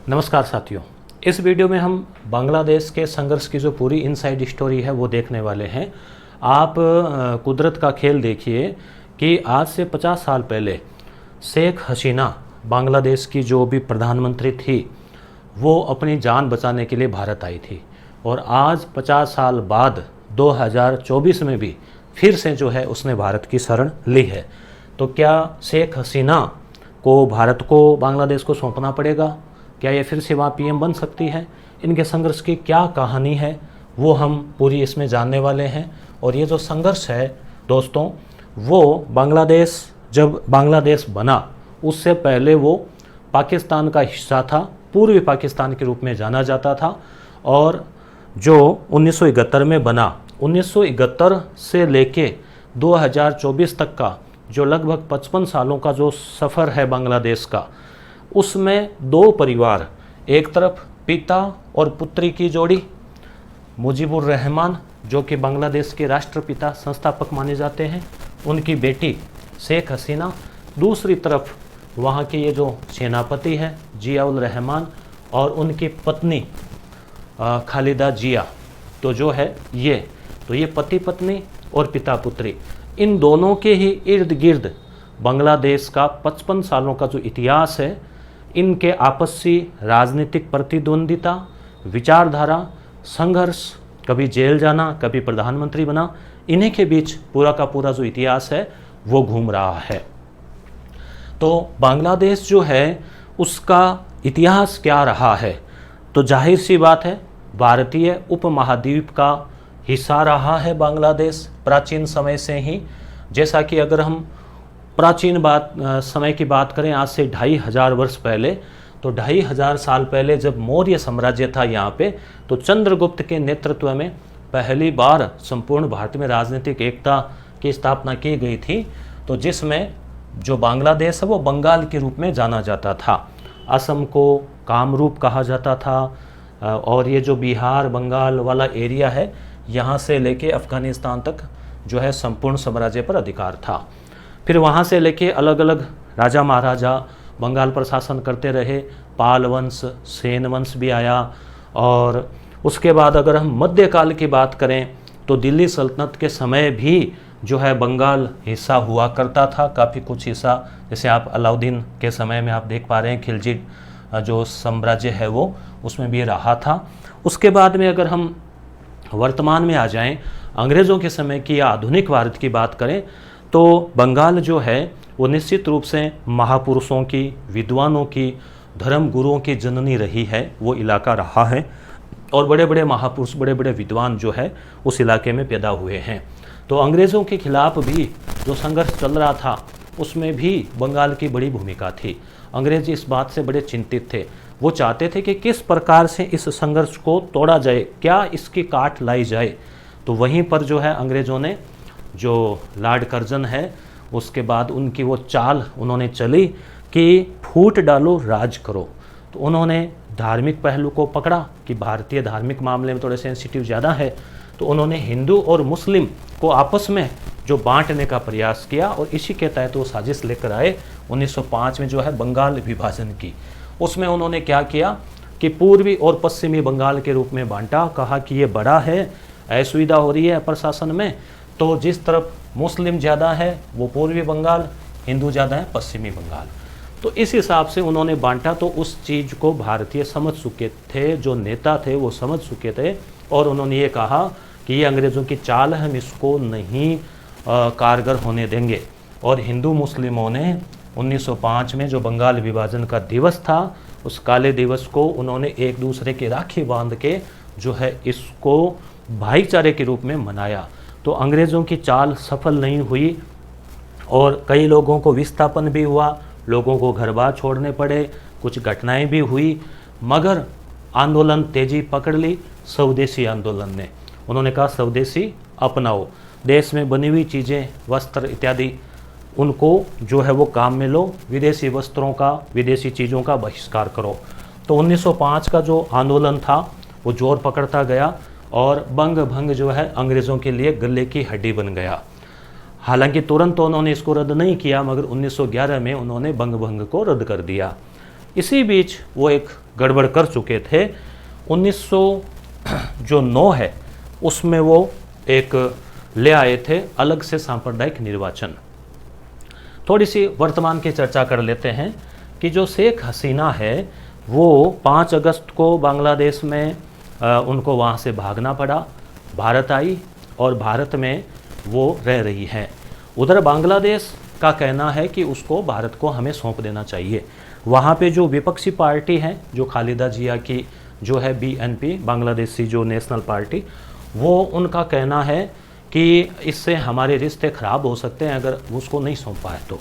नमस्कार साथियों। इस वीडियो में हम बांग्लादेश के संघर्ष की जो पूरी इनसाइड स्टोरी है वो देखने वाले हैं। आप कुदरत का खेल देखिए कि आज से 50 साल पहले शेख हसीना बांग्लादेश की जो भी प्रधानमंत्री थी वो अपनी जान बचाने के लिए भारत आई थी, और आज 50 साल बाद 2024 में भी फिर से जो है उसने भारत की शरण ली है। तो क्या शेख हसीना को भारत को बांग्लादेश को सौंपना पड़ेगा? क्या ये फिर से वहाँ पीएम बन सकती है? इनके संघर्ष की क्या कहानी है वो हम पूरी इसमें जानने वाले हैं। और ये जो संघर्ष है दोस्तों, वो जब बांग्लादेश बना उससे पहले वो पाकिस्तान का हिस्सा था, पूर्वी पाकिस्तान के रूप में जाना जाता था। और जो 1971 में बना, 1971 से लेके 2024 तक का जो लगभग 55 सालों का जो सफ़र है बांग्लादेश का, उसमें दो परिवार, एक तरफ पिता और पुत्री की जोड़ी मुजीबुर रहमान जो कि बांग्लादेश के राष्ट्रपिता संस्थापक माने जाते हैं, उनकी बेटी शेख हसीना, दूसरी तरफ वहाँ के ये जो सेनापति हैं जियाउल रहमान और उनकी पत्नी खालिदा जिया। तो जो है ये पति पत्नी और पिता पुत्री, इन दोनों के ही इर्द गिर्द बांग्लादेश का 55 सालों का जो इतिहास है, इनके आपसी राजनीतिक प्रतिद्वंदिता, विचारधारा, संघर्ष, कभी जेल जाना, कभी प्रधानमंत्री बना, इन्हीं के बीच पूरा का पूरा जो इतिहास है वो घूम रहा है। तो बांग्लादेश जो है उसका इतिहास क्या रहा है? तो जाहिर सी बात है, भारतीय उपमहाद्वीप का हिस्सा रहा है बांग्लादेश प्राचीन समय से ही। जैसा कि अगर हम प्राचीन समय की बात करें, आज से 2500 वर्ष पहले, तो 2500 साल पहले जब मौर्य साम्राज्य था यहाँ पे, तो चंद्रगुप्त के नेतृत्व में पहली बार संपूर्ण भारत में राजनीतिक एकता की स्थापना की गई थी। तो जिसमें जो बांग्लादेश है वो बंगाल के रूप में जाना जाता था, असम को कामरूप कहा जाता था, और ये जो बिहार बंगाल वाला एरिया है यहाँ से लेके अफ़गानिस्तान तक जो है संपूर्ण साम्राज्य पर अधिकार था। फिर वहाँ से लेके अलग अलग राजा महाराजा बंगाल पर शासन करते रहे, पाल वंश, सेन वंश भी आया। और उसके बाद अगर हम मध्यकाल की बात करें तो दिल्ली सल्तनत के समय भी जो है बंगाल हिस्सा हुआ करता था, काफ़ी कुछ हिस्सा, जैसे आप अलाउद्दीन के समय में आप देख पा रहे हैं खिलजी जो साम्राज्य है वो उसमें भी रहा था। उसके बाद में अगर हम वर्तमान में आ जाएं, अंग्रेज़ों के समय की या आधुनिक भारत की बात करें, तो बंगाल जो है वो निश्चित रूप से महापुरुषों की, विद्वानों की, धर्म गुरुओं की जननी रही है, वो इलाका रहा है। और बड़े बड़े महापुरुष, बड़े बड़े विद्वान जो है उस इलाके में पैदा हुए हैं। तो अंग्रेज़ों के खिलाफ भी जो संघर्ष चल रहा था उसमें भी बंगाल की बड़ी भूमिका थी। अंग्रेज इस बात से बड़े चिंतित थे, वो चाहते थे कि किस प्रकार से इस संघर्ष को तोड़ा जाए, क्या इसकी काट लाई जाए। तो वहीं पर जो है अंग्रेज़ों ने, जो लॉर्ड कर्जन है, उसके बाद उनकी वो चाल उन्होंने चली कि फूट डालो राज करो। तो उन्होंने धार्मिक पहलू को पकड़ा कि भारतीय धार्मिक मामले में थोड़े सेंसिटिव ज़्यादा है, तो उन्होंने हिंदू और मुस्लिम को आपस में जो बांटने का प्रयास किया, और इसी के तहत वो साजिश लेकर आए 1905 में जो है बंगाल विभाजन की। उसमें उन्होंने क्या किया कि पूर्वी और पश्चिमी बंगाल के रूप में बांटा, कहा कि ये बड़ा है, असुविधा हो रही है प्रशासन में, तो जिस तरफ मुस्लिम ज़्यादा है वो पूर्वी बंगाल, हिंदू ज़्यादा है पश्चिमी बंगाल। तो इस हिसाब से उन्होंने बांटा। तो उस चीज़ को भारतीय समझ चुके थे, जो नेता थे वो समझ चुके थे, और उन्होंने ये कहा कि ये अंग्रेज़ों की चाल है, हम इसको नहीं कारगर होने देंगे। और हिंदू मुस्लिमों ने 1905 में जो बंगाल विभाजन का दिवस था, उस काले दिवस को उन्होंने एक दूसरे की राखी बांध के जो है इसको भाईचारे के रूप में मनाया। तो अंग्रेज़ों की चाल सफल नहीं हुई, और कई लोगों को विस्थापन भी हुआ, लोगों को घर बार छोड़ने पड़े, कुछ घटनाएं भी हुई, मगर आंदोलन तेजी पकड़ ली स्वदेशी आंदोलन ने। उन्होंने कहा स्वदेशी अपनाओ, देश में बनी हुई चीज़ें, वस्त्र इत्यादि, उनको जो है वो काम में लो, विदेशी वस्त्रों का, विदेशी चीज़ों का बहिष्कार करो। तो 1905 का जो आंदोलन था वो जोर पकड़ता गया, और बंग भंग जो है अंग्रेज़ों के लिए गले की हड्डी बन गया। हालांकि तुरंत तो उन्होंने इसको रद्द नहीं किया, मगर 1911 में उन्होंने बंग भंग को रद्द कर दिया। इसी बीच वो एक गड़बड़ कर चुके थे। 1909 है उसमें वो एक ले आए थे अलग से सांप्रदायिक निर्वाचन। थोड़ी सी वर्तमान की चर्चा कर लेते हैं कि जो शेख हसीना है वो 5 अगस्त को बांग्लादेश में उनको वहाँ से भागना पड़ा, भारत आई और भारत में वो रह रही हैं। उधर बांग्लादेश का कहना है कि उसको भारत को हमें सौंप देना चाहिए। वहाँ पे जो विपक्षी पार्टी है, जो खालिदा जिया की जो है BNP, बांग्लादेशी जो नेशनल पार्टी, वो उनका कहना है कि इससे हमारे रिश्ते ख़राब हो सकते हैं अगर उसको नहीं सौंपा है तो।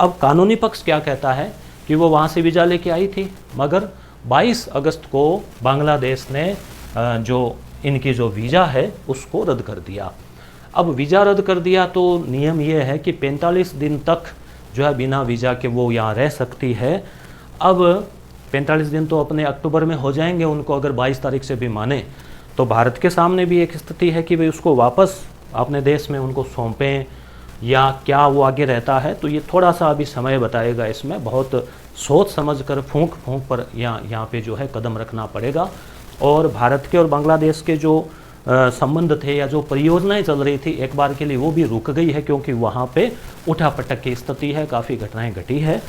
अब कानूनी पक्ष क्या कहता है कि वो वहाँ से वीज़ा लेके आई थी, मगर 22 अगस्त को बांग्लादेश ने जो इनकी जो वीज़ा है उसको रद्द कर दिया। अब वीज़ा रद्द कर दिया तो नियम ये है कि 45 दिन तक जो है बिना वीज़ा के वो यहाँ रह सकती है। अब 45 दिन तो अपने अक्टूबर में हो जाएंगे उनको, अगर 22 तारीख से भी माने तो भारत के सामने भी एक स्थिति है कि भाई उसको वापस अपने देश में उनको सौंपें या क्या वो आगे रहता है। तो ये थोड़ा सा अभी समय बताएगा, इसमें बहुत सोच समझ कर फूंक पर यहाँ पे जो है कदम रखना पड़ेगा। और भारत के और बांग्लादेश के जो संबंध थे या जो परियोजनाएं चल रही थी एक बार के लिए वो भी रुक गई है, क्योंकि वहाँ पे उठापटक की स्थिति है, काफ़ी घटनाएं घटी है।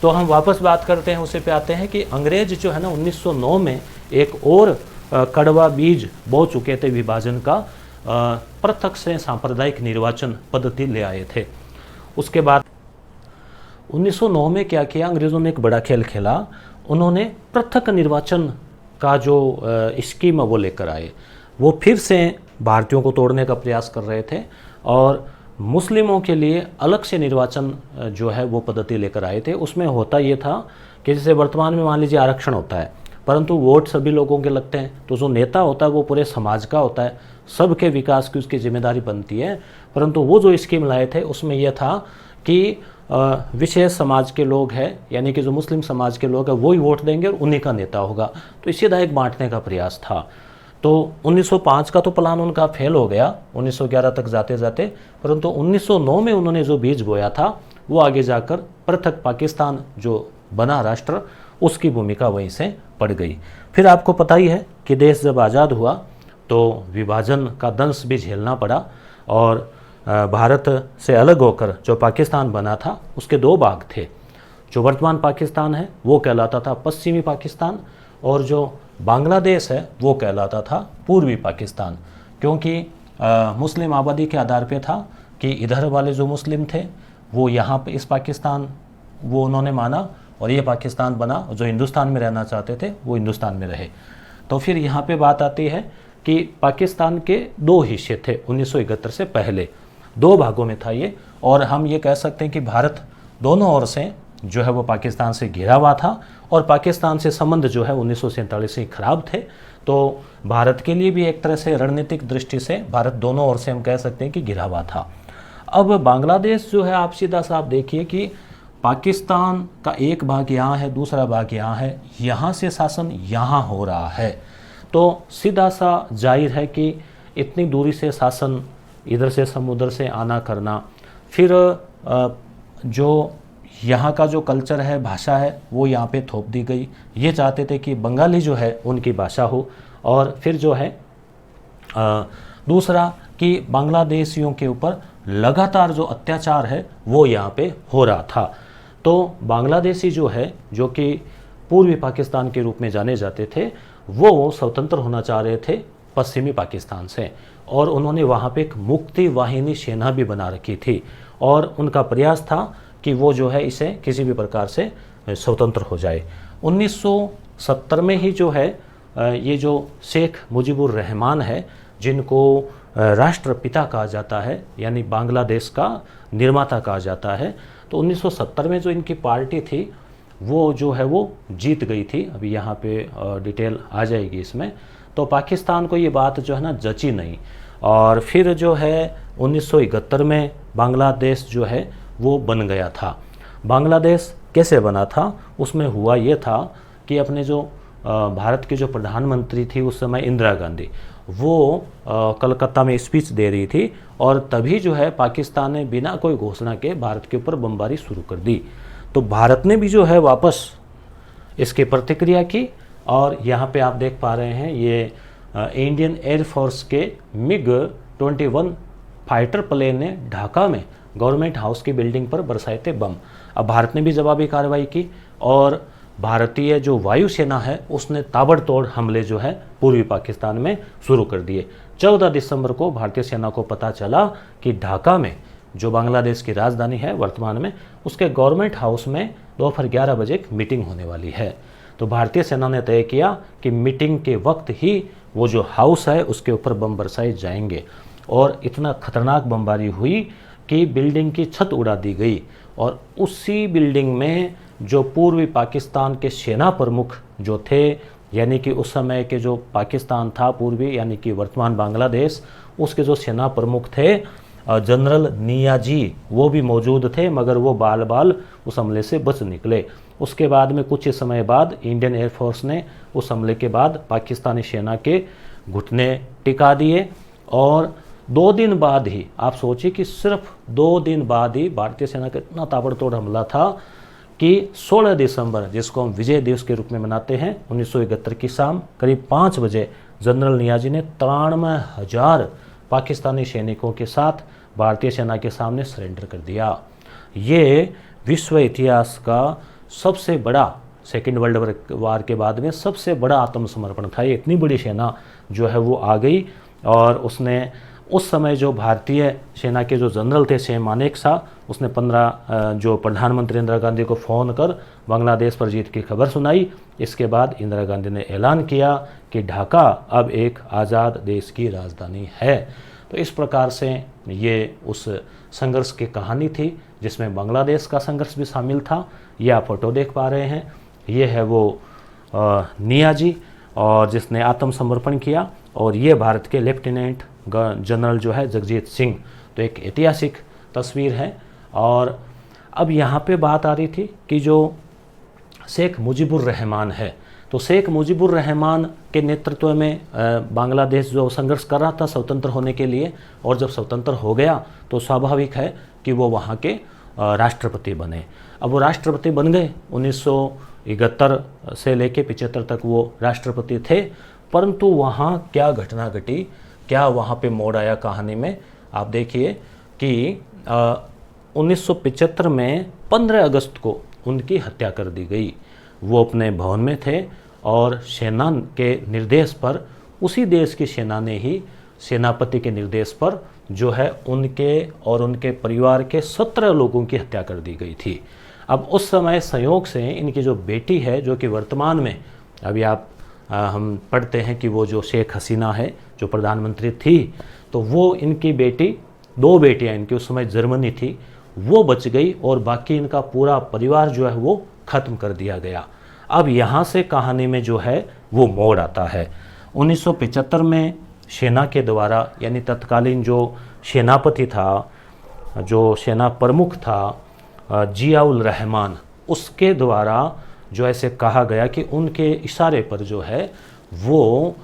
तो हम वापस बात करते हैं, उसे पे आते हैं कि अंग्रेज जो है ना 1909 में एक और कड़वा बीज बो चुके थे विभाजन का, पृथक से सांप्रदायिक निर्वाचन पद्धति ले आए थे। उसके बाद 1909 में क्या किया, अंग्रेज़ों ने एक बड़ा खेल खेला। उन्होंने पृथक निर्वाचन का जो स्कीम है वो लेकर आए। वो फिर से भारतीयों को तोड़ने का प्रयास कर रहे थे और मुस्लिमों के लिए अलग से निर्वाचन जो है वो पद्धति लेकर आए थे। उसमें होता ये था कि जैसे वर्तमान में मान लीजिए आरक्षण होता है, परंतु वोट सभी लोगों के लगते हैं, तो जो नेता होता है वो पूरे समाज का होता है, सबके विकास की उसकी जिम्मेदारी बनती है। परंतु वो जो स्कीम लाए थे उसमें यह था कि विशेष समाज के लोग हैं, यानी कि जो मुस्लिम समाज के लोग हैं वो ही वोट देंगे और उन्हीं का नेता होगा। तो इसी तरह एक बांटने का प्रयास था। तो 1905 का तो प्लान उनका फेल हो गया 1911 तक जाते जाते, परंतु 1909 में उन्होंने जो बीज बोया था वो आगे जाकर पृथक पाकिस्तान जो बना राष्ट्र, उसकी भूमिका वहीं से पड़ गई। फिर आपको पता ही है कि देश जब आज़ाद हुआ तो विभाजन का दंश भी झेलना पड़ा और भारत से अलग होकर जो पाकिस्तान बना था उसके 2 भाग थे। जो वर्तमान पाकिस्तान है वो कहलाता था पश्चिमी पाकिस्तान, और जो बांग्लादेश है वो कहलाता था पूर्वी पाकिस्तान, क्योंकि मुस्लिम आबादी के आधार पे था कि इधर वाले जो मुस्लिम थे वो यहाँ पे इस पाकिस्तान वो उन्होंने माना और ये पाकिस्तान बना, और जो हिंदुस्तान में रहना चाहते थे वो हिंदुस्तान में रहे। तो फिर यहाँ पे बात आती है कि पाकिस्तान के 2 हिस्से थे 1971 से पहले, 2 भागों में था ये, और हम ये कह सकते हैं कि भारत दोनों ओर से जो है वो पाकिस्तान से घिरा हुआ था और पाकिस्तान से संबंध जो है 1947 से खराब थे। तो भारत के लिए भी एक तरह से रणनीतिक दृष्टि से भारत दोनों ओर से हम कह सकते हैं कि घिरा हुआ था। अब बांग्लादेश जो है आप सीधा सा आप देखिए कि पाकिस्तान का एक भाग यहाँ है, दूसरा भाग यहाँ है, यहाँ से शासन यहाँ हो रहा है। तो सीधा सा जाहिर है कि इतनी दूरी से शासन, इधर से समुद्र से आना करना, फिर जो यहाँ का जो कल्चर है, भाषा है, वो यहाँ पे थोप दी गई। ये चाहते थे कि बंगाली जो है उनकी भाषा हो, और फिर जो है दूसरा कि बांग्लादेशियों के ऊपर लगातार जो अत्याचार है वो यहाँ पे हो रहा था। तो बांग्लादेशी जो है, जो कि पूर्वी पाकिस्तान के रूप में जाने जाते थे, वो स्वतंत्र होना चाह रहे थे पश्चिमी पाकिस्तान से, और उन्होंने वहाँ पे एक मुक्ति वाहिनी सेना भी बना रखी थी, और उनका प्रयास था कि वो जो है इसे किसी भी प्रकार से स्वतंत्र हो जाए। 1970 में ही जो है ये जो शेख मुजीबुर रहमान है, जिनको राष्ट्रपिता कहा जाता है, यानी बांग्लादेश का निर्माता कहा जाता है, तो 1970 में जो इनकी पार्टी थी वो जो है वो जीत गई थी। अभी यहाँ पे डिटेल आ जाएगी इसमें। तो पाकिस्तान को ये बात जो है ना जची नहीं, और फिर जो है 1971 में बांग्लादेश जो है वो बन गया था। बांग्लादेश कैसे बना था, उसमें हुआ ये था कि अपने जो भारत की जो प्रधानमंत्री थी उस समय इंदिरा गांधी, वो कलकत्ता में स्पीच दे रही थी, और तभी जो है पाकिस्तान ने बिना कोई घोषणा के भारत के ऊपर बमबारी शुरू कर दी। तो भारत ने भी जो है वापस इसकी प्रतिक्रिया की। और यहाँ पे आप देख पा रहे हैं ये इंडियन एयरफोर्स के MiG-21 फाइटर प्लेन ने ढाका में गवर्नमेंट हाउस की बिल्डिंग पर बरसाए थे बम। अब भारत ने भी जवाबी कार्रवाई की और भारतीय जो वायुसेना है उसने ताबड़तोड़ हमले जो है पूर्वी पाकिस्तान में शुरू कर दिए। 14 दिसंबर को भारतीय सेना को पता चला कि ढाका में, जो बांग्लादेश की राजधानी है वर्तमान में, उसके गवर्नमेंट हाउस में दोपहर 11 बजे एक मीटिंग होने वाली है। तो भारतीय सेना ने तय किया कि मीटिंग के वक्त ही वो जो हाउस है उसके ऊपर बम बरसाए जाएंगे। और इतना खतरनाक बमबारी हुई कि बिल्डिंग की छत उड़ा दी गई। और उसी बिल्डिंग में जो पूर्वी पाकिस्तान के सेना प्रमुख जो थे, यानी कि उस समय के जो पाकिस्तान था पूर्वी, यानी कि वर्तमान बांग्लादेश, उसके जो सेना प्रमुख थे जनरल नियाजी, वो भी मौजूद थे, मगर वो बाल बाल उस हमले से बच निकले। उसके बाद में कुछ ही समय बाद इंडियन एयरफोर्स ने उस हमले के बाद पाकिस्तानी सेना के घुटने टिका दिए। और 2 दिन बाद ही, आप सोचिए कि सिर्फ 2 दिन बाद ही भारतीय सेना का इतना ताबड़तोड़ हमला था कि 16 दिसंबर, जिसको हम विजय दिवस के रूप में मनाते हैं, 1971 की शाम करीब 5 बजे जनरल नियाजी ने 93,000 पाकिस्तानी सैनिकों के साथ भारतीय सेना के सामने सरेंडर कर दिया। ये विश्व इतिहास का सबसे बड़ा, सेकेंड वर्ल्ड वार के बाद में सबसे बड़ा आत्मसमर्पण था। ये इतनी बड़ी सेना जो है वो आ गई और उसने उस समय जो भारतीय सेना के जो जनरल थे सेम मानेक शाह, उसने 15 जो प्रधानमंत्री इंदिरा गांधी को फ़ोन कर बांग्लादेश पर जीत की खबर सुनाई। इसके बाद इंदिरा गांधी ने ऐलान किया कि ढाका अब एक आज़ाद देश की राजधानी है। तो इस प्रकार से ये उस संघर्ष की कहानी थी जिसमें बांग्लादेश का संघर्ष भी शामिल था। ये आप फोटो देख पा रहे हैं, ये है वो नियाजी और जिसने आत्मसमर्पण किया, और ये भारत के लेफ्टिनेंट जनरल जो है जगजीत सिंह। तो एक ऐतिहासिक तस्वीर है। और अब यहाँ पे बात आ रही थी कि जो शेख मुजीबुर रहमान है, तो शेख मुजीबुर रहमान के नेतृत्व में बांग्लादेश जो संघर्ष कर रहा था स्वतंत्र होने के लिए, और जब स्वतंत्र हो गया तो स्वाभाविक है कि वो वहाँ के राष्ट्रपति बने। अब वो राष्ट्रपति बन गए, 1971 से लेके 75 तक वो राष्ट्रपति थे। परंतु वहाँ क्या घटना घटी, क्या वहाँ पे मोड़ आया कहानी में, आप देखिए कि 1975 में 15 अगस्त को उनकी हत्या कर दी गई। वो अपने भवन में थे और सेना के निर्देश पर, उसी देश की सेना ने ही सेनापति के निर्देश पर जो है उनके और उनके परिवार के 17 लोगों की हत्या कर दी गई थी। अब उस समय संयोग से इनकी जो बेटी है, जो कि वर्तमान में अभी हम पढ़ते हैं कि वो जो शेख हसीना है जो प्रधानमंत्री थी, तो वो इनकी बेटी, 2 बेटियां इनकी उस समय जर्मनी थी, वो बच गई और बाकी इनका पूरा परिवार जो है वो ख़त्म कर दिया गया। अब यहाँ से कहानी में जो है वो मोड़ आता है। 1975 में सेना के द्वारा, यानी तत्कालीन जो सेनापति था, जो सेना प्रमुख था जियाउल रहमान, उसके द्वारा जो ऐसे कहा गया कि उनके इशारे पर जो है वो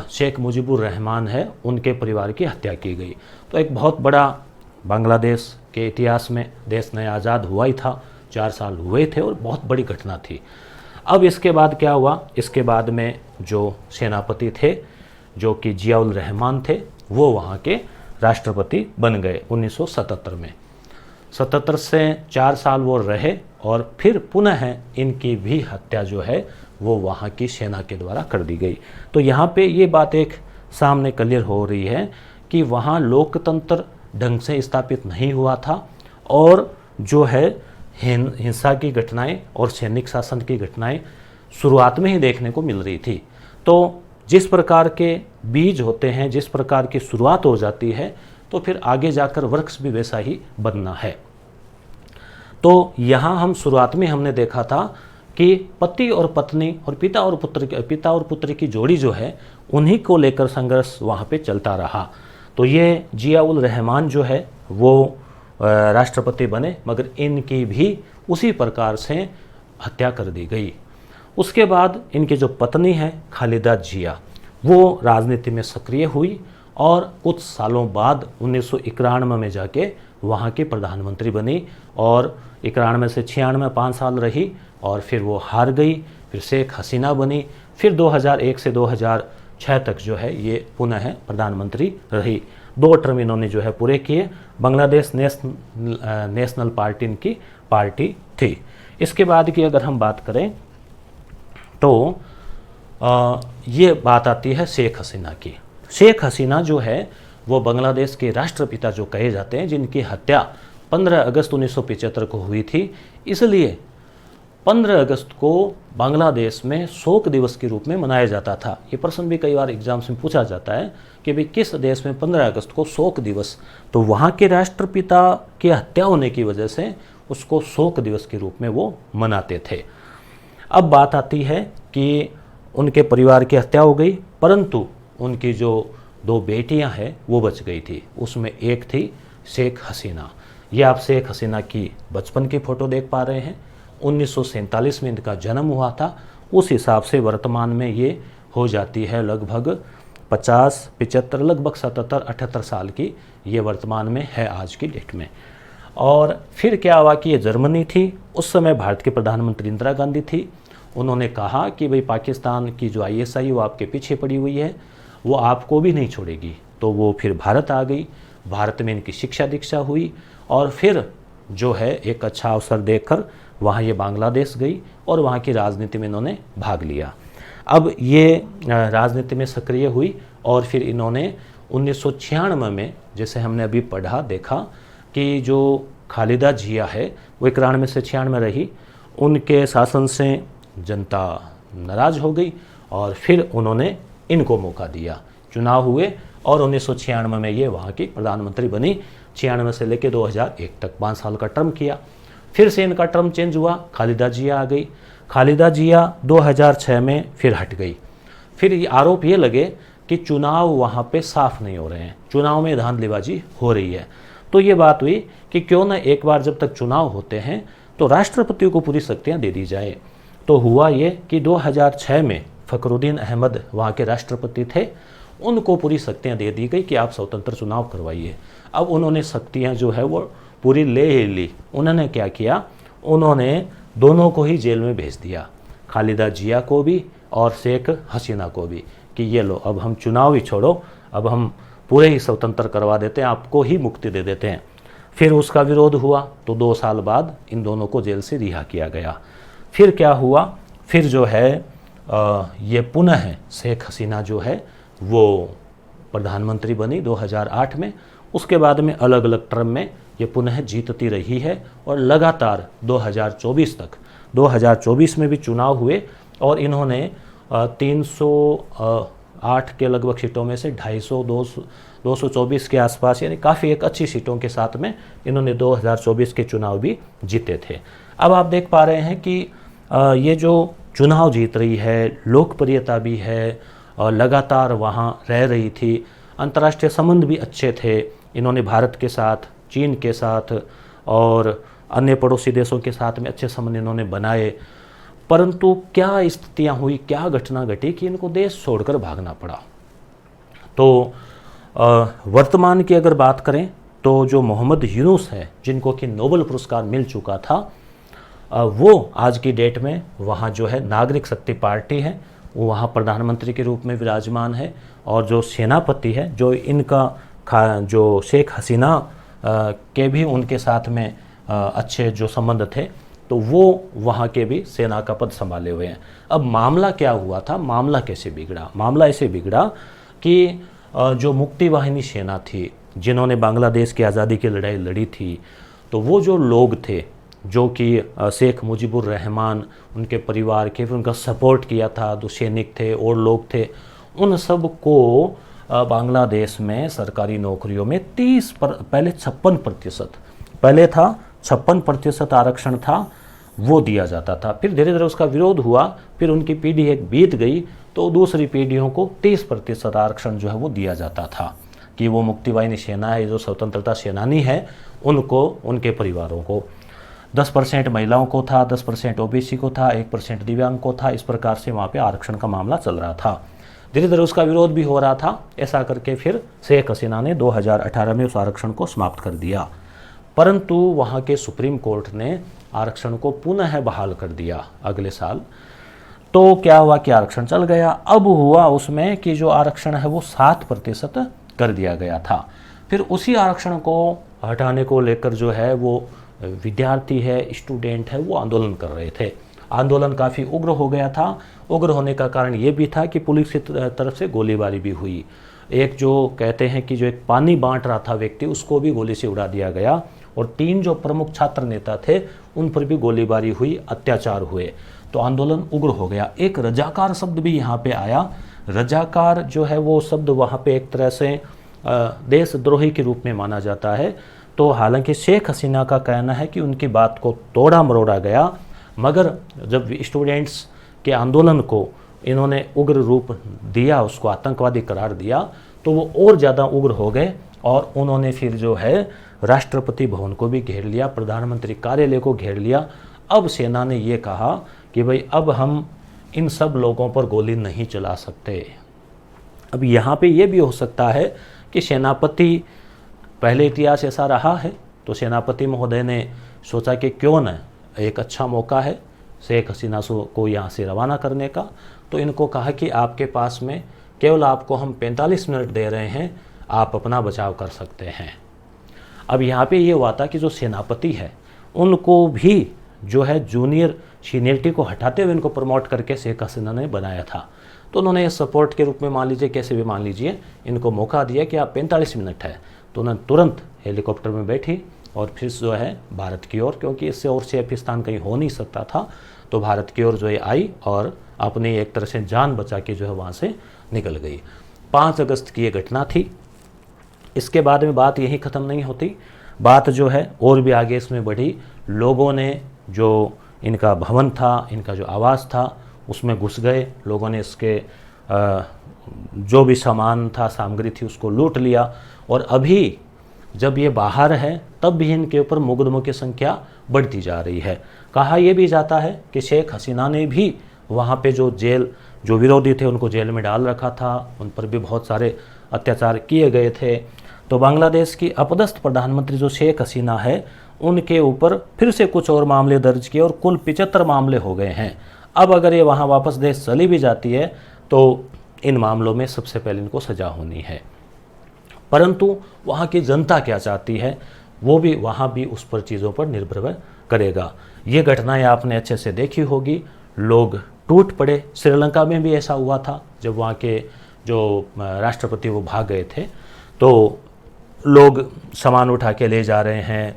शेख मुजीबुर रहमान है, उनके परिवार की हत्या की गई। तो एक बहुत बड़ा बांग्लादेश के इतिहास में, देश नया आज़ाद हुआ ही था, 4 साल हुए थे और बहुत बड़ी घटना थी। अब इसके बाद क्या हुआ, इसके बाद में जो सेनापति थे जो कि जियाउल रहमान थे, वो वहाँ के राष्ट्रपति बन गए 1977 में। 77 से 4 साल वो रहे और फिर पुनः इनकी भी हत्या जो है वो वहाँ की सेना के द्वारा कर दी गई। तो यहाँ पे ये बात एक सामने क्लियर हो रही है कि वहाँ लोकतंत्र ढंग से स्थापित नहीं हुआ था और जो है हिंसा की घटनाएं और सैनिक शासन की घटनाएं शुरुआत में ही देखने को मिल रही थी। तो जिस प्रकार के बीज होते हैं, जिस प्रकार की शुरुआत हो जाती है, तो फिर आगे जाकर वृक्ष भी वैसा ही बनना है। तो यहाँ हम शुरुआत में हमने देखा था कि पति और पत्नी और पिता और पुत्र की जोड़ी जो है, उन्हीं को लेकर संघर्ष वहाँ पे चलता रहा। तो ये जियाउल रहमान जो है वो राष्ट्रपति बने, मगर इनकी भी उसी प्रकार से हत्या कर दी गई। उसके बाद इनकी जो पत्नी है खालिदा जिया, वो राजनीति में सक्रिय हुई और कुछ सालों बाद 1991 में जाके वहाँ की प्रधानमंत्री बनी और 91 से 96 5 साल रही और फिर वो हार गई फिर शेख हसीना बनी, फिर 2001 से 2006 तक जो है ये पुनः प्रधानमंत्री रही। 2 टर्म इन्होंने जो है पूरे किए। बांग्लादेश नेशनल पार्टी इनकी पार्टी थी। इसके बाद की अगर हम बात करें तो ये बात आती है शेख हसीना की। शेख हसीना जो है वो बांग्लादेश के राष्ट्रपिता जो कहे जाते हैं, जिनकी हत्या 15 अगस्त 1975 को हुई थी। इसलिए 15 अगस्त को बांग्लादेश में शोक दिवस के रूप में मनाया जाता था। ये प्रश्न भी कई बार एग्जाम्स में पूछा जाता है कि भाई किस देश में 15 अगस्त को शोक दिवस, तो वहाँ के राष्ट्रपिता की हत्या होने की वजह से उसको शोक दिवस के रूप में वो मनाते थे। अब बात आती है कि उनके परिवार की हत्या हो गई, परंतु उनकी जो 2 बेटियां हैं वो बच गई थी। उसमें एक थी शेख हसीना। ये आप शेख हसीना की बचपन की फ़ोटो देख पा रहे हैं। 1947 में इनका जन्म हुआ था। उस हिसाब से वर्तमान में ये हो जाती है लगभग 50, 75, लगभग 77, 78 साल की ये वर्तमान में है आज की डेट में। और फिर क्या हुआ कि ये जर्मनी थी, उस समय भारत के प्रधानमंत्री इंदिरा गांधी थी। उन्होंने कहा कि भाई पाकिस्तान की जो ISI वो आपके पीछे पड़ी हुई है, वो आपको भी नहीं छोड़ेगी। तो वो फिर भारत आ गई। भारत में इनकी शिक्षा दीक्षा हुई और फिर जो है एक अच्छा अवसर देखकर वहाँ ये बांग्लादेश गई और वहाँ की राजनीति में इन्होंने भाग लिया। अब ये राजनीति में सक्रिय हुई और फिर इन्होंने 1996 में, जैसे हमने अभी पढ़ा देखा कि जो खालिदा जिया है वो 91 से 96 में रही। उनके शासन से जनता नाराज़ हो गई और फिर उन्होंने इनको मौका दिया। चुनाव हुए और 1996 में ये वहाँ की प्रधानमंत्री बनी। 96 से लेकर 2001 तक 5 साल का टर्म किया। फिर से इनका टर्म चेंज हुआ, खालिदा जिया आ गई। खालिदा जिया 2006 में फिर हट गई। फिर आरोप ये लगे कि चुनाव वहाँ पे साफ नहीं हो रहे हैं, चुनाव में धांधलीबाजी हो रही है। तो ये बात हुई कि क्यों ना एक बार जब तक चुनाव होते हैं तो राष्ट्रपति को पूरी शक्तियाँ दे दी जाए। तो हुआ ये कि 2006 में फ़खरुद्दीन अहमद वहाँ के राष्ट्रपति थे, उनको पूरी शक्तियाँ दे दी गई कि आप स्वतंत्र चुनाव करवाइए। अब उन्होंने शक्तियाँ जो है वो पूरी ले ही ली। उन्होंने क्या किया, उन्होंने दोनों को ही जेल में भेज दिया, खालिदा जिया को भी और शेख हसीना को भी, कि ये लो अब हम चुनाव ही छोड़ो, अब हम पूरे ही स्वतंत्र करवा देते हैं, आपको ही मुक्ति दे देते हैं। फिर उसका विरोध हुआ तो 2 साल बाद इन दोनों को जेल से रिहा किया गया। फिर क्या हुआ, फिर जो है ये पुनः शेख हसीना जो है वो प्रधानमंत्री बनी 2008 में। उसके बाद में अलग अलग टर्म में ये पुनः जीतती रही है और लगातार 2024 तक, 2024 में भी चुनाव हुए और इन्होंने 308 के लगभग सीटों में से 250, 224 के आसपास, यानी काफ़ी एक अच्छी सीटों के साथ में इन्होंने 2024 के चुनाव भी जीते थे। अब आप देख पा रहे हैं कि ये जो चुनाव जीत रही है, लोकप्रियता भी है और लगातार वहाँ रह रही थी, अंतर्राष्ट्रीय संबंध भी अच्छे थे। इन्होंने भारत के साथ, चीन के साथ और अन्य पड़ोसी देशों के साथ में अच्छे संबंध इन्होंने बनाए। परंतु क्या स्थितियाँ हुई, क्या घटना घटी कि इनको देश छोड़कर भागना पड़ा। तो वर्तमान की अगर बात करें तो जो मोहम्मद यूनुस है, जिनको कि नोबेल पुरस्कार मिल चुका था, वो आज की डेट में वहाँ जो है नागरिक शक्ति पार्टी है, वो वहाँ प्रधानमंत्री के रूप में विराजमान है। और जो सेनापति है, जो इनका जो शेख हसीना के भी उनके साथ में अच्छे जो संबंध थे, तो वो वहाँ के भी सेना का पद संभाले हुए हैं। अब मामला क्या हुआ था, मामला कैसे बिगड़ा? मामला ऐसे बिगड़ा कि जो मुक्ति वाहिनी सेना थी, जिन्होंने बांग्लादेश की आज़ादी की लड़ाई लड़ी थी, तो वो जो लोग थे जो कि शेख मुजीबुर रहमान, उनके परिवार के, फिर उनका सपोर्ट किया था, जो सैनिक थे और लोग थे, उन सब को बांग्लादेश में सरकारी नौकरियों में पहले 56%, पहले था 56% आरक्षण था, वो दिया जाता था। फिर धीरे धीरे उसका विरोध हुआ, फिर उनकी पीढ़ी एक बीत गई तो दूसरी पीढ़ियों को 30% आरक्षण जो है वो दिया जाता था कि वो मुक्ति वाहिनी सेना है, जो स्वतंत्रता सेनानी है, उनको, उनके परिवारों को 10% महिलाओं को था, 10% OBC को था, 1% दिव्यांग को था। इस प्रकार से वहाँ पे आरक्षण का मामला चल रहा था। धीरे धीरे उसका विरोध भी हो रहा था। ऐसा करके फिर शेख हसीना ने 2018 में उस आरक्षण को समाप्त कर दिया, परंतु वहाँ के सुप्रीम कोर्ट ने आरक्षण को पुनः बहाल कर दिया अगले साल। तो क्या हुआ कि आरक्षण चल गया। अब हुआ उसमें कि जो आरक्षण है वो 7% कर दिया गया था। फिर उसी आरक्षण को हटाने को लेकर जो है वो विद्यार्थी है, स्टूडेंट है, वो आंदोलन कर रहे थे। आंदोलन काफ़ी उग्र हो गया था। उग्र होने का कारण ये भी था कि पुलिस की तरफ से गोलीबारी भी हुई। एक जो कहते हैं कि जो एक पानी बांट रहा था व्यक्ति, उसको भी गोली से उड़ा दिया गया, और 3 जो प्रमुख छात्र नेता थे उन पर भी गोलीबारी हुई, अत्याचार हुए। तो आंदोलन उग्र हो गया। एक रजाकार शब्द भी यहाँ पे आया। रजाकार जो है वो शब्द वहाँ पे एक तरह से देशद्रोही के रूप में माना जाता है। तो हालांकि शेख हसीना का कहना है कि उनकी बात को तोड़ा मरोड़ा गया, मगर जब स्टूडेंट्स के आंदोलन को इन्होंने उग्र रूप दिया, उसको आतंकवादी करार दिया, तो वो और ज़्यादा उग्र हो गए और उन्होंने फिर जो है राष्ट्रपति भवन को भी घेर लिया, प्रधानमंत्री कार्यालय को घेर लिया। अब सेना ने ये कहा कि भाई अब हम इन सब लोगों पर गोली नहीं चला सकते। अब यहाँ पे ये भी हो सकता है कि सेनापति, पहले इतिहास ऐसा रहा है, तो सेनापति महोदय ने सोचा कि क्यों न, एक अच्छा मौका है शेख हसीना को यहाँ से रवाना करने का। तो इनको कहा कि आपके पास में केवल आपको हम 45 मिनट दे रहे हैं, आप अपना बचाव कर सकते हैं। अब यहाँ पे ये हुआ था कि जो सेनापति है उनको भी जो है जूनियर सीनियरिटी को हटाते हुए इनको प्रमोट करके शेख हसीना ने बनाया था। तो उन्होंने सपोर्ट के रूप में मान लीजिए, कैसे भी मान लीजिए, इनको मौका दिया कि आप 45 मिनट है। तो उन्होंने तुरंत हेलीकॉप्टर में बैठी और फिर जो है भारत की ओर, क्योंकि इससे और सेफ स्थान कहीं हो नहीं सकता था, तो भारत की ओर जो है आई और अपनी एक तरह से जान बचा के जो है वहाँ से निकल गई। 5 अगस्त की ये घटना थी। इसके बाद में बात यहीं ख़त्म नहीं होती, बात जो है और भी आगे इसमें बढ़ी। लोगों ने जो इनका भवन था, इनका जो आवास था, उसमें घुस गए। लोगों ने इसके जो भी सामान था, सामग्री थी, उसको लूट लिया। और अभी जब ये बाहर है तब भी इनके ऊपर मुकदमों की संख्या बढ़ती जा रही है। कहा यह भी जाता है कि शेख हसीना ने भी वहाँ पे जो विरोधी थे उनको जेल में डाल रखा था, उन पर भी बहुत सारे अत्याचार किए गए थे। तो बांग्लादेश की अपदस्थ प्रधानमंत्री जो शेख हसीना है, उनके ऊपर फिर से कुछ और मामले दर्ज किए और कुल 75 मामले हो गए हैं। अब अगर ये वहाँ वापस देश चली भी जाती है तो इन मामलों में सबसे पहले इनको सज़ा होनी है। परंतु वहाँ की जनता क्या चाहती है वो भी वहाँ भी उस पर चीज़ों पर निर्भर करेगा। ये घटनाएं आपने अच्छे से देखी होगी, लोग टूट पड़े। श्रीलंका में भी ऐसा हुआ था, जब वहाँ के जो राष्ट्रपति वो भाग गए थे, तो लोग सामान उठा के ले जा रहे हैं,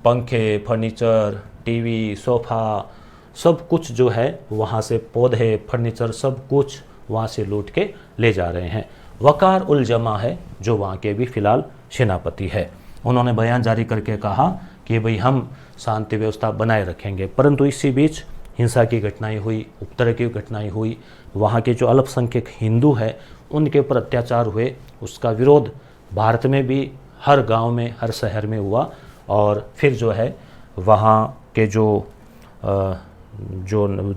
पंखे, फर्नीचर, टीवी, सोफ़ा, सब कुछ जो है वहाँ से, पौधे, फर्नीचर, सब कुछ वहाँ से लूट के ले जा रहे हैं। वकार उल जमा है जो वहाँ के भी फ़िलहाल सेनापति है, उन्होंने बयान जारी करके कहा कि भाई हम शांति व्यवस्था बनाए रखेंगे। परंतु इसी बीच हिंसा की घटनाएं हुई, उपद्रव की घटनाएं हुई, वहाँ के जो अल्पसंख्यक हिंदू है उनके ऊपर अत्याचार हुए। उसका विरोध भारत में भी हर गांव में, हर शहर में हुआ। और फिर जो है वहाँ के जो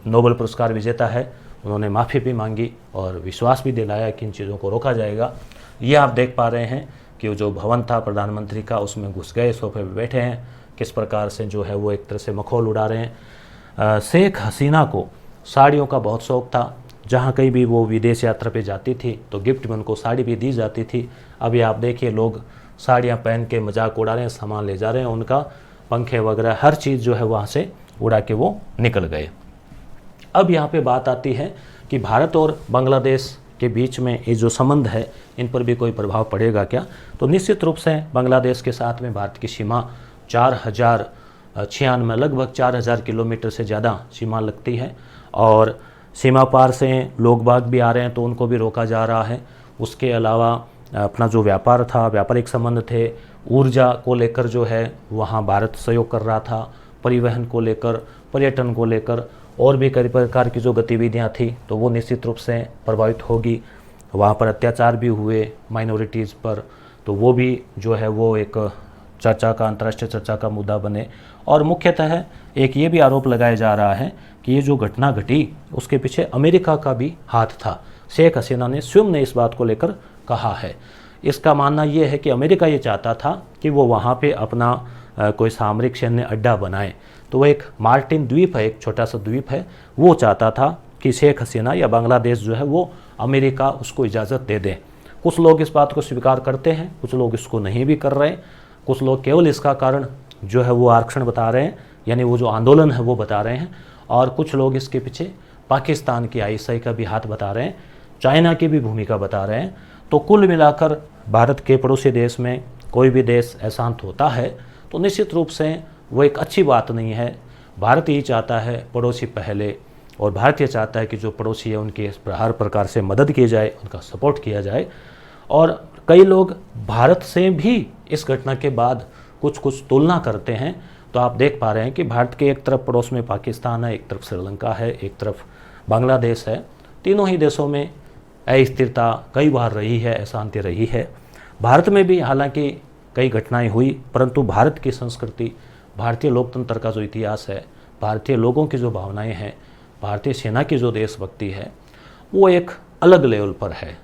नोबेल पुरस्कार विजेता है उन्होंने माफ़ी भी मांगी और विश्वास भी दिलाया कि इन चीज़ों को रोका जाएगा। ये आप देख पा रहे हैं कि जो भवन था प्रधानमंत्री का, उसमें घुस गए, सोफे पे बैठे हैं, किस प्रकार से जो है वो एक तरह से मखौल उड़ा रहे हैं। शेख हसीना को साड़ियों का बहुत शौक़ था। जहाँ कहीं भी वो विदेश यात्रा पे जाती थी तो गिफ्ट में उनको साड़ी भी दी जाती थी। अभी आप देखिए लोग साड़ियाँ पहन के मजाक उड़ा रहे हैं, सामान ले जा रहे हैं उनका, पंखे वगैरह हर चीज़ जो है वहाँ से उड़ा के वो निकल गए। अब यहाँ पे बात आती है कि भारत और बांग्लादेश के बीच में ये जो संबंध है इन पर भी कोई प्रभाव पड़ेगा क्या। तो निश्चित रूप से बांग्लादेश के साथ में भारत की सीमा 4096 लगभग 4000 किलोमीटर से ज़्यादा सीमा लगती है और सीमा पार से लोग बाग भी आ रहे हैं तो उनको भी रोका जा रहा है। उसके अलावा अपना जो व्यापार था, व्यापारिक संबंध थे, ऊर्जा को लेकर जो है वहाँ भारत सहयोग कर रहा था, परिवहन को लेकर, पर्यटन को लेकर और भी कई प्रकार की जो गतिविधियाँ थी तो वो निश्चित रूप से प्रभावित होगी। वहाँ पर अत्याचार भी हुए माइनॉरिटीज़ पर, तो वो भी जो है वो एक चर्चा का, अंतर्राष्ट्रीय चर्चा का मुद्दा बने। और मुख्यतः एक ये भी आरोप लगाया जा रहा है कि ये जो घटना घटी उसके पीछे अमेरिका का भी हाथ था। शेख हसीना ने स्वयं ने इस बात को लेकर कहा है। इसका मानना ये है कि अमेरिका ये चाहता था कि वो वहाँ पे अपना कोई सामरिक सैन्य अड्डा बनाए। तो वो एक मार्टिन द्वीप है, एक छोटा सा द्वीप है, वो चाहता था कि शेख हसीना या बांग्लादेश जो है वो अमेरिका उसको इजाज़त दे दे। कुछ लोग इस बात को स्वीकार करते हैं, कुछ लोग इसको नहीं भी कर रहे हैं। कुछ लोग केवल इसका कारण जो है वो आरक्षण बता रहे हैं, यानी वो जो आंदोलन है वो बता रहे हैं, और कुछ लोग इसके पीछे पाकिस्तान की आईएसआई का भी हाथ बता रहे हैं, चाइना की भी भूमिका बता रहे हैं। तो कुल मिलाकर भारत के पड़ोसी देश में कोई भी देश अशांत होता है तो निश्चित रूप से वो एक अच्छी बात नहीं है। भारत यही चाहता है पड़ोसी पहले, और भारत ये चाहता है कि जो पड़ोसी है उनकी हर प्रकार से मदद की जाए, उनका सपोर्ट किया जाए। और कई लोग भारत से भी इस घटना के बाद कुछ तुलना करते हैं। तो आप देख पा रहे हैं कि भारत के एक तरफ पड़ोस में पाकिस्तान है, एक तरफ श्रीलंका है, एक तरफ बांग्लादेश है। तीनों ही देशों में अस्थिरता कई बार रही है, अशांति रही है। भारत में भी हालांकि कई घटनाएं हुई, परंतु भारत की संस्कृति, भारतीय लोकतंत्र का जो इतिहास है, भारतीय लोगों की जो भावनाएं हैं, भारतीय सेना की जो देशभक्ति है, वो एक अलग लेवल पर है।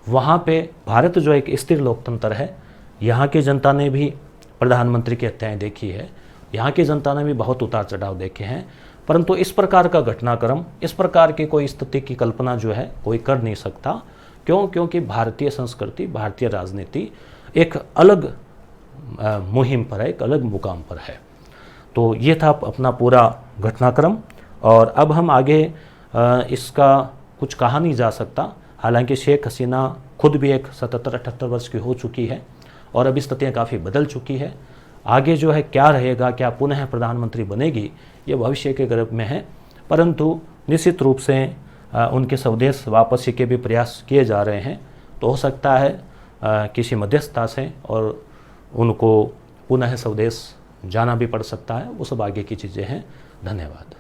वहाँ पे भारत जो एक स्थिर लोकतंत्र है, यहाँ की जनता ने भी प्रधानमंत्री की हत्याएं देखी है, यहाँ की जनता ने भी बहुत उतार चढ़ाव देखे हैं, परंतु इस प्रकार का घटनाक्रम, इस प्रकार की कोई स्थिति की कल्पना जो है कोई कर नहीं सकता। क्यों? क्योंकि भारतीय संस्कृति, भारतीय राजनीति एक अलग मुहिम पर है, एक अलग मुकाम पर है। तो ये था अपना पूरा घटनाक्रम, और अब हम आगे इसका कुछ कहा नहीं जा सकता। हालांकि शेख हसीना खुद भी एक 77-78 वर्ष की हो चुकी है और अब स्थितियाँ काफ़ी बदल चुकी है। आगे जो है क्या रहेगा, क्या पुनः प्रधानमंत्री बनेगी, ये भविष्य के गर्भ में है। परंतु निश्चित रूप से उनके स्वदेश वापसी के भी प्रयास किए जा रहे हैं। तो हो सकता है किसी मध्यस्थता से और उनको पुनः स्वदेश जाना भी पड़ सकता है। वो सब आगे की चीज़ें हैं। धन्यवाद।